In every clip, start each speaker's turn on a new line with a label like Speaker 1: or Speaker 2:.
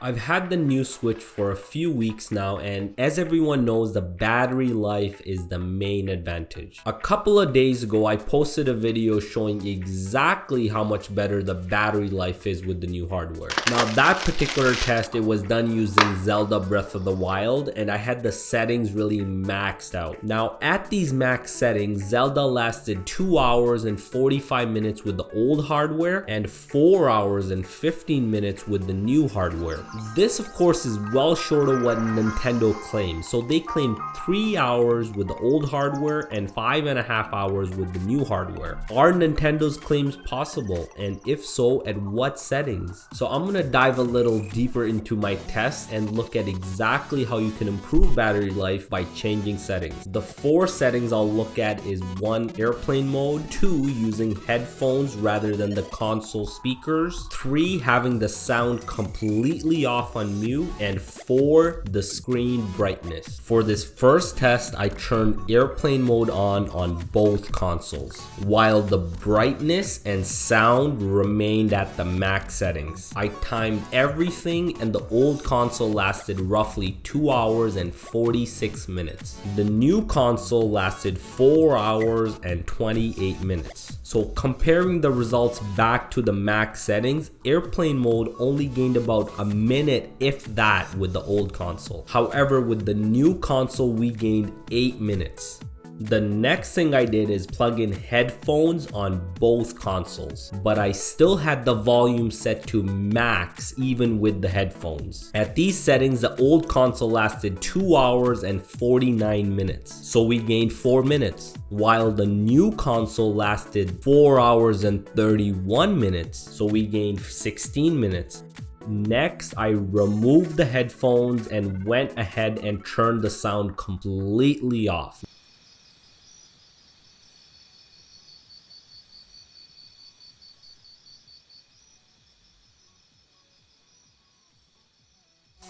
Speaker 1: I've had the new Switch for a few weeks now, and as everyone knows, the battery life is the main advantage. A couple of days ago, I posted a video showing exactly how much better the battery life is with the new hardware. Now that particular test, it was done using Zelda Breath of the Wild, and I had the settings really maxed out. Now at these max settings, Zelda lasted 2 hours and 45 minutes with the old hardware and 4 hours and 15 minutes with the new hardware. This of course is well short of what Nintendo claims. So they claim 3 hours with the old hardware and 5.5 hours with the new hardware. Are Nintendo's claims possible? And if so, at what settings? So I'm gonna dive a little deeper into my test and look at exactly how you can improve battery life by changing settings. The 4 settings I'll look at is 1, airplane mode, 2, using headphones rather than the console speakers, 3, having the sound completely off on mute, and 4, the screen brightness. For this first test, I turned airplane mode on both consoles, while the brightness and sound remained at the max settings. I timed everything and the old console lasted roughly 2 hours and 46 minutes. The new console lasted 4 hours and 28 minutes. So comparing the results back to the max settings, airplane mode only gained about a minute, if that, with the old console. However, with the new console, we gained 8 minutes. The next thing I did is plug in headphones on both consoles, but I still had the volume set to max even with the headphones. At these settings, the old console lasted 2 hours and 49 minutes, so we gained 4 minutes, while the new console lasted 4 hours and 31 minutes, so we gained 16 minutes. Next, I removed the headphones and went ahead and turned the sound completely off.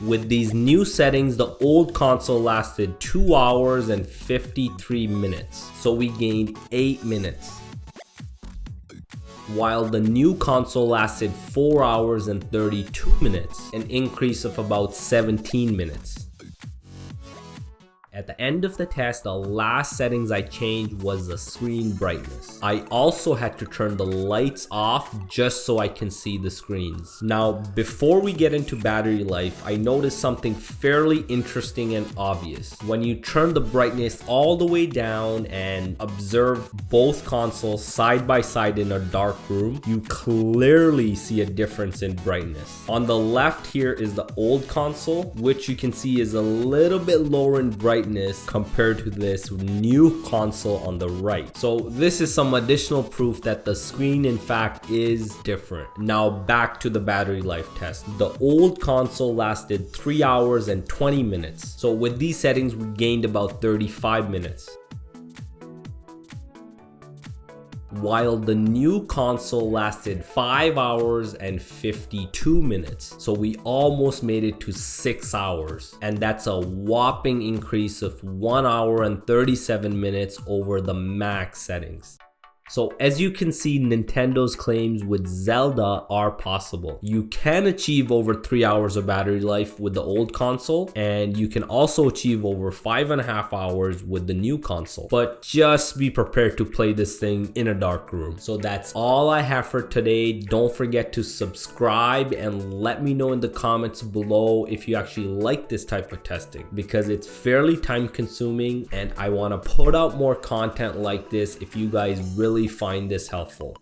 Speaker 1: With these new settings, the old console lasted 2 hours and 53 minutes, so we gained 8 minutes, while the new console lasted 4 hours and 32 minutes, an increase of about 17 minutes. At the end of the test, the last settings I changed was the screen brightness. I also had to turn the lights off just so I can see the screens. Now, before we get into battery life, I noticed something fairly interesting and obvious. When you turn the brightness all the way down and observe both consoles side by side in a dark room, you clearly see a difference in brightness. On the left here is the old console, which you can see is a little bit lower in brightness compared to this new console on the right. So this is some additional proof that the screen in fact is different. Now back to the battery life test. The old console lasted 3 hours and 20 minutes. So with these settings, we gained about 35 minutes. While the new console lasted 5 hours and 52 minutes. So we almost made it to 6 hours. And that's a whopping increase of 1 hour and 37 minutes over the max settings. So as you can see, Nintendo's claims with Zelda are possible. You can achieve over 3 hours of battery life with the old console, and you can also achieve over 5.5 hours with the new console. But just be prepared to play this thing in a dark room. So that's all I have for today. Don't forget to subscribe and let me know in the comments below if you actually like this type of testing, because it's fairly time consuming and I want to put out more content like this if you guys really find this helpful.